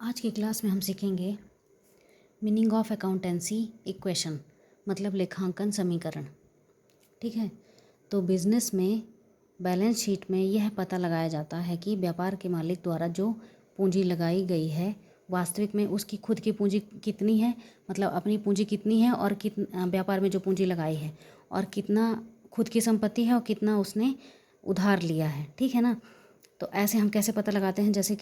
आज की क्लास में हम सीखेंगे मीनिंग ऑफ अकाउंटेंसी इक्वेशन, मतलब लेखांकन समीकरण। ठीक है, तो बिजनेस में बैलेंस शीट में यह पता लगाया जाता है कि व्यापार के मालिक द्वारा जो पूंजी लगाई गई है वास्तविक में उसकी खुद की पूंजी कितनी है, मतलब अपनी पूंजी कितनी है, और व्यापार में जो पूंजी लगाई है और कितना खुद की संपत्ति है और कितना उसने उधार लिया है। ठीक है ना। तो ऐसे हम कैसे पता लगाते हैं, जैसे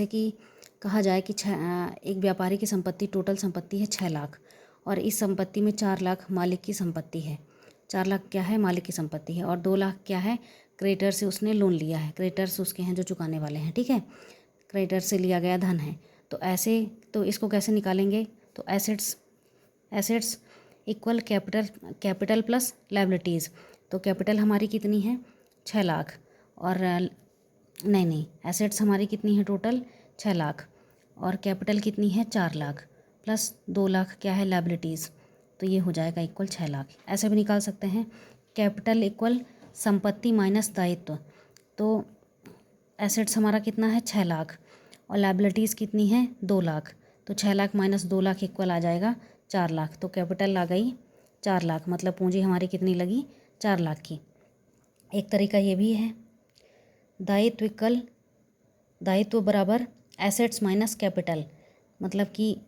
कि कहा जाए कि एक व्यापारी की संपत्ति, टोटल संपत्ति है 6 लाख, और इस संपत्ति में 4 लाख मालिक की संपत्ति है। 4 लाख क्या है, मालिक की संपत्ति है, और 2 लाख क्या है, क्रेडिटर से उसने लोन लिया है। क्रेडिटर्स उसके हैं जो चुकाने वाले हैं। ठीक है, क्रेडिटर से लिया गया धन है। तो इसको कैसे निकालेंगे, तो assets equal capital plus liabilities. तो कैपिटल हमारी कितनी है, 6 लाख, और नहीं, एसेट्स हमारी कितनी है टोटल, 6 लाख, और कैपिटल कितनी है, 4 लाख, प्लस 2 लाख क्या है, लायबिलिटीज़। तो ये हो जाएगा इक्वल 6 लाख। ऐसे भी निकाल सकते हैं, कैपिटल इक्वल संपत्ति माइनस दायित्व। तो एसेट्स हमारा कितना है, 6 लाख, और लायबिलिटीज़ कितनी है, 2 लाख। तो 6 लाख माइनस 2 लाख इक्वल आ जाएगा 4 लाख। तो कैपिटल आ गई 4 लाख, मतलब पूंजी हमारी कितनी लगी, 4 लाख की। एक तरीका ये भी है, दायित्व बराबर एसेट्स माइनस कैपिटल। मतलब कि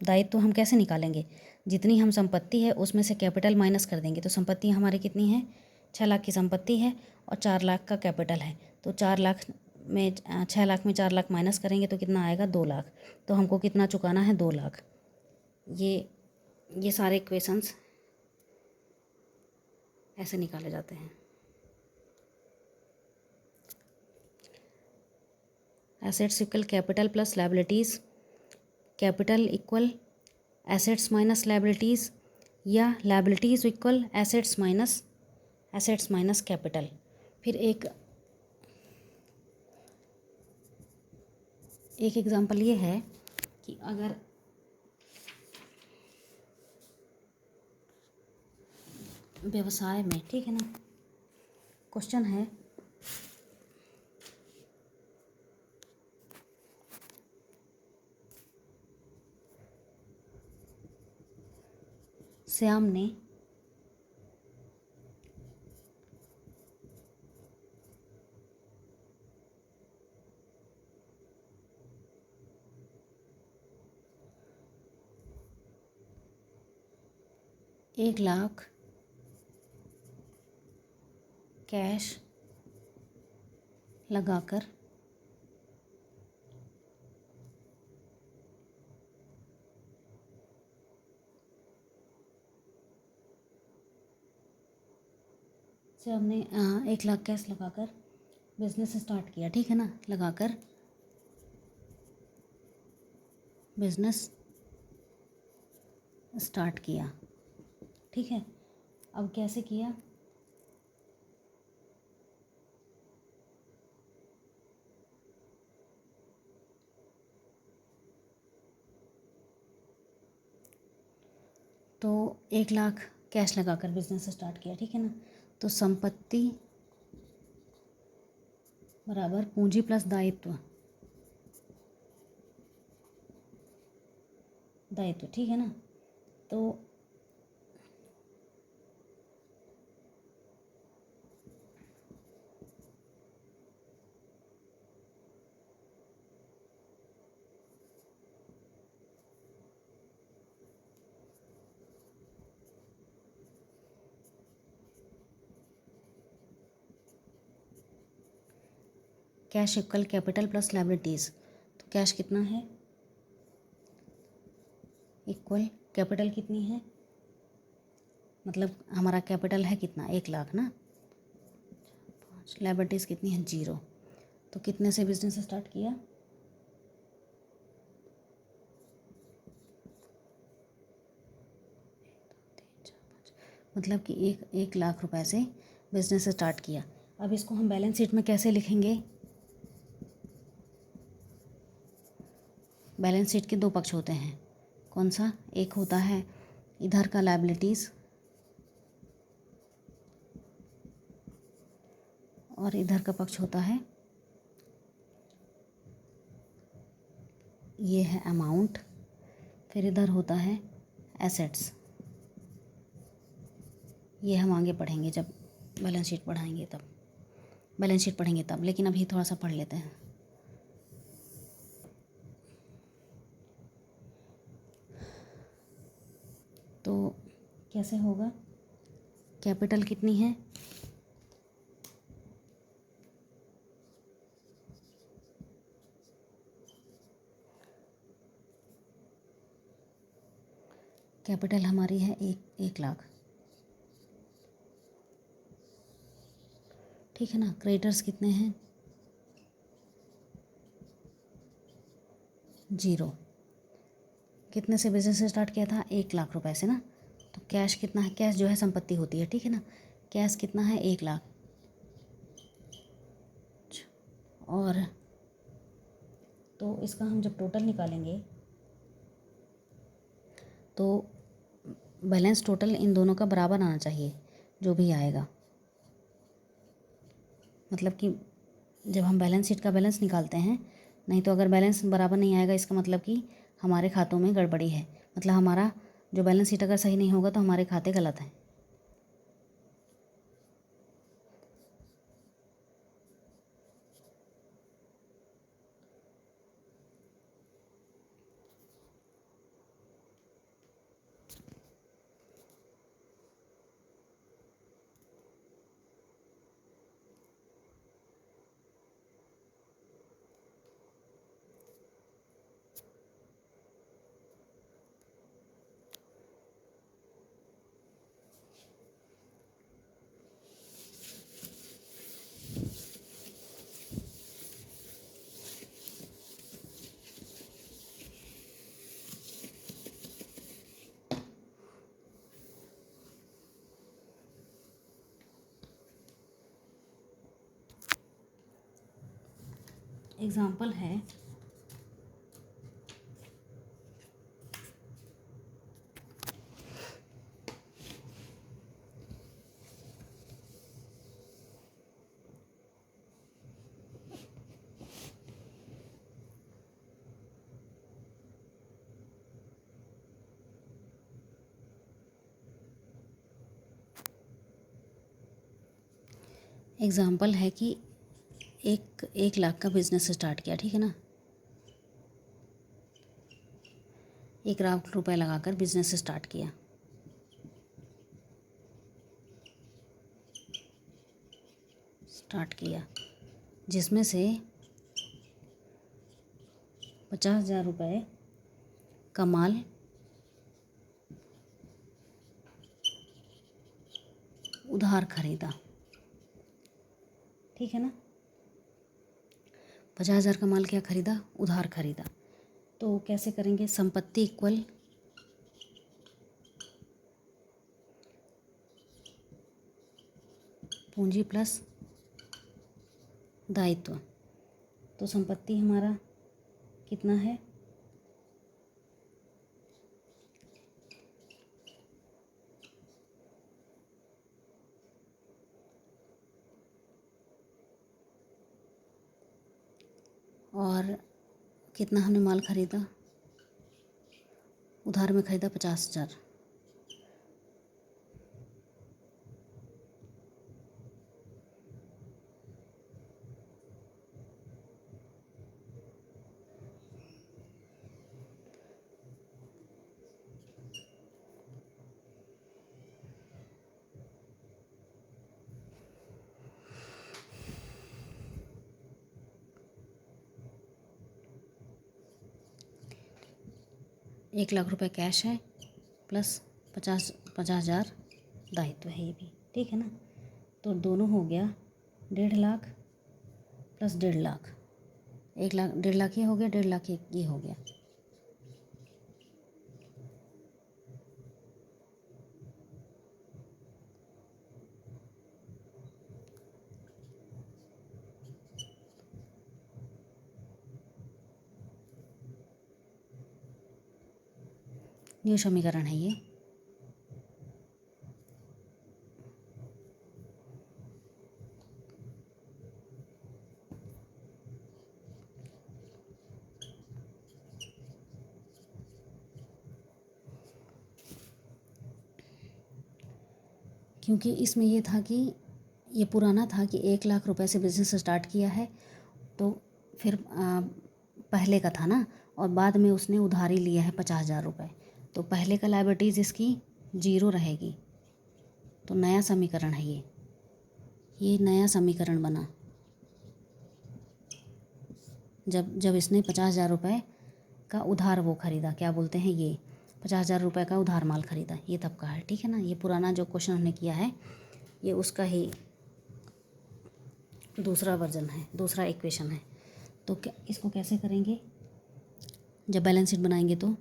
दायित्व हम कैसे निकालेंगे, जितनी हम संपत्ति है उसमें से कैपिटल माइनस कर देंगे। तो संपत्ति हमारी कितनी है, 6 लाख की संपत्ति है और 4 लाख का कैपिटल है। तो 4 लाख में 6 लाख में 4 लाख माइनस करेंगे तो कितना आएगा, 2 लाख। तो हमको कितना चुकाना है, 2 लाख। ये सारे इक्वेशंस ऐसे निकाले जाते हैं। Assets equal capital plus liabilities, capital equal assets minus liabilities, या liabilities equal assets minus capital. फिर एक एग्जांपल ये है कि अगर व्यवसाय में, ठीक है ना, क्वेश्चन है श्याम ने ₹1,00,000 कैश लगाकर श्याम ने 1,00,000 कैश लगाकर बिजनेस स्टार्ट किया। ठीक है ना, लगाकर बिजनेस स्टार्ट किया। ठीक है, अब कैसे किया, तो 1,00,000 कैश लगाकर बिजनेस स्टार्ट किया। ठीक है ना, तो संपत्ति बराबर पूंजी प्लस दायित्व। ठीक है ना, तो cash equal capital plus liabilities. तो कैश कितना है, इक्वल कैपिटल कितनी है, मतलब हमारा कैपिटल है कितना, 1,00,000 ना, लायबिलिटीज़ कितनी है, 0। तो कितने से बिजनेस स्टार्ट किया, मतलब कि 1,00,000 रुपए से बिजनेस स्टार्ट किया। अब इसको हम बैलेंस शीट में कैसे लिखेंगे, बैलेंस शीट के 2 पक्ष होते हैं। कौन सा, एक होता है इधर का लायबिलिटीज़ और इधर का पक्ष होता है ये है अमाउंट, फिर इधर होता है एसेट्स। ये हम आगे पढ़ेंगे जब बैलेंस शीट पढ़ाएंगे तब, बैलेंस शीट पढ़ेंगे तब, लेकिन अभी थोड़ा सा पढ़ लेते हैं। तो कैसे होगा, कैपिटल कितनी है, कैपिटल हमारी है 1 लाख, ठीक है ना। क्रेडिटर्स कितने हैं, 0। कितने से बिजनेस स्टार्ट किया था, 1 लाख रुपए से ना। तो कैश कितना है, कैश जो है संपत्ति होती है, ठीक है ना। कैश कितना है, 1 लाख। और तो इसका हम जब टोटल निकालेंगे तो बैलेंस टोटल इन दोनों का बराबर आना चाहिए, जो भी आएगा। मतलब कि जब हम बैलेंस शीट का बैलेंस निकालते हैं, नहीं तो अगर बैलेंस बराबर नहीं आएगा इसका मतलब कि हमारे खातों में गड़बड़ी है, मतलब हमारा जो बैलेंस शीट अगर सही नहीं होगा तो हमारे खाते गलत हैं। एग्जाम्पल है, एग्जाम्पल है कि 1 लाख का बिजनेस स्टार्ट किया, ठीक है ना। 1 लाख रुपए लगाकर बिजनेस स्टार्ट किया, जिसमें से 50,000 रुपये का माल उधार खरीदा, ठीक है ना। 50,000 का माल क्या खरीदा, उधार खरीदा। तो कैसे करेंगे, संपत्ति इक्वल पूंजी प्लस दायित्व। तो संपत्ति हमारा कितना है, और कितना हमने माल खरीदा, उधार में खरीदा 50,000। एक लाख रुपए कैश है प्लस 50,000 दायित्व है, ये भी ठीक है ना। तो दोनों हो गया 1.5 लाख प्लस 1.5 लाख, 1 लाख 1.5 लाख ये हो गया, 1.5 लाख ये हो गया। न्यू समीकरण है ये। क्योंकि इसमें ये था कि ये पुराना था कि 1 लाख रुपए से बिज़नेस स्टार्ट किया है, तो फिर पहले का था ना, और बाद में उसने उधारी लिया है 50,000 रुपये, तो पहले का लायबिलिटीज़ इसकी 0 रहेगी। तो नया समीकरण है ये नया समीकरण बना जब इसने 50,000 रुपये का उधार वो ख़रीदा, क्या बोलते हैं ये 50,000 रुपये का उधार माल ख़रीदा, ये तब का है। ठीक है ना, ये पुराना जो क्वेश्चन हमने किया है ये उसका ही दूसरा वर्जन है, दूसरा इक्वेशन है। तो क्या इसको कैसे करेंगे जब बैलेंस शीट बनाएंगे? तो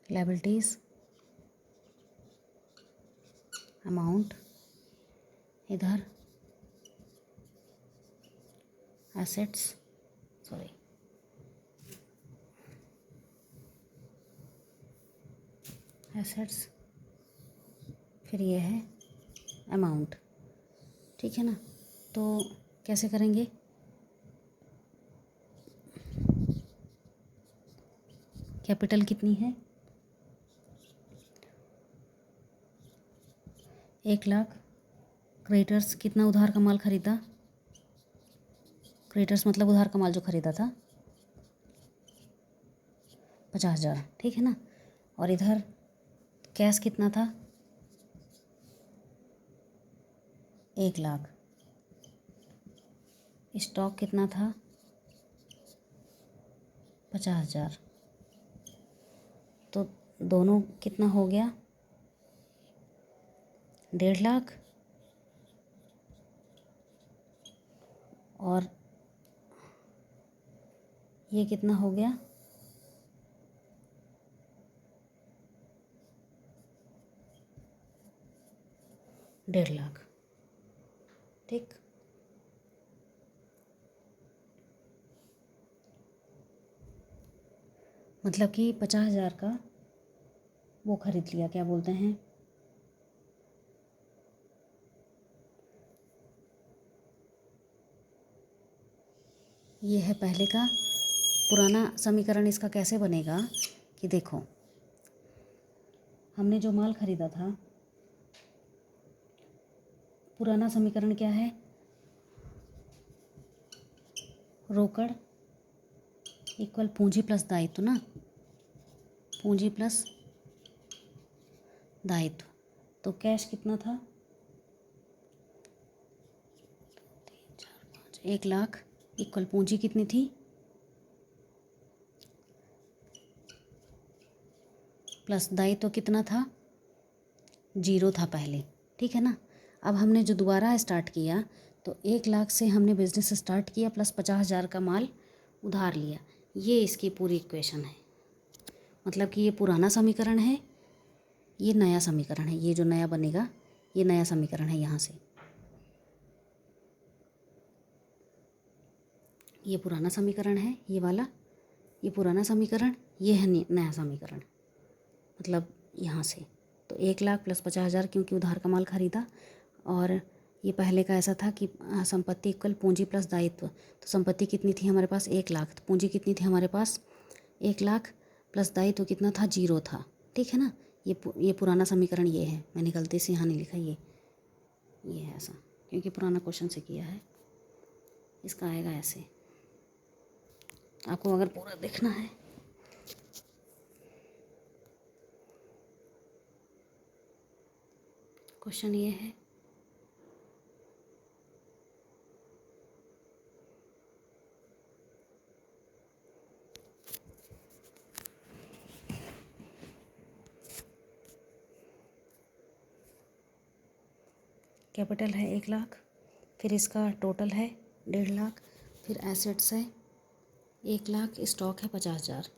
लायबिलिटीज़ अमाउंट, इधर एसेट्स, सॉरी एसेट्स, फिर ये है अमाउंट। ठीक है ना, तो कैसे करेंगे? कैपिटल कितनी है? 1 लाख। क्रेडिटर्स कितना उधार का माल ख़रीदा? क्रेडिटर्स मतलब उधार का माल जो ख़रीदा था 50,000। ठीक है ना, और इधर कैश कितना था? 1 लाख। स्टॉक कितना था? 50,000। तो दोनों कितना हो गया? 1.5 लाख। और ये कितना हो गया? 1.5 लाख। ठीक, मतलब कि 50,000 का वो ख़रीद लिया, क्या बोलते हैं, ये है पहले का। पुराना समीकरण इसका कैसे बनेगा कि देखो, हमने जो माल ख़रीदा था, पुराना समीकरण क्या है? रोकड़ इक्वल पूंजी प्लस दायित्व ना, पूंजी प्लस दायित्व। तो कैश कितना था? 1 लाख इक्वल पूंजी कितनी थी? प्लस दायित्व कितना था? 0 था पहले। ठीक है ना, अब हमने जो दोबारा स्टार्ट किया, तो 1 लाख से हमने बिज़नेस स्टार्ट किया, प्लस 50,000 का माल उधार लिया। ये इसकी पूरी इक्वेशन है। मतलब कि ये पुराना समीकरण है, ये नया समीकरण है, ये जो नया बनेगा ये नया समीकरण है। यहाँ से ये पुराना समीकरण है, ये वाला, ये पुराना समीकरण, ये है नया समीकरण। मतलब यहाँ से तो 1 लाख प्लस 50,000 क्योंकि उधार का माल ख़रीदा, और ये पहले का ऐसा था कि संपत्ति इक्वल पूंजी प्लस दायित्व। तो संपत्ति कितनी थी हमारे पास? 1 लाख। तो पूंजी कितनी थी हमारे पास? 1 लाख, प्लस दायित्व कितना था? 0 था। ठीक है ना, ये पुराना समीकरण ये है। मैंने गलती से यहाँ नहीं लिखा, ये है ऐसा, क्योंकि पुराना क्वेश्चन से किया है। इसका आएगा ऐसे, आपको अगर पूरा देखना है। क्वेश्चन ये है, कैपिटल है 1 लाख, फिर इसका टोटल है 1.5 लाख, फिर एसेट्स है 1 लाख, स्टॉक है 50,000।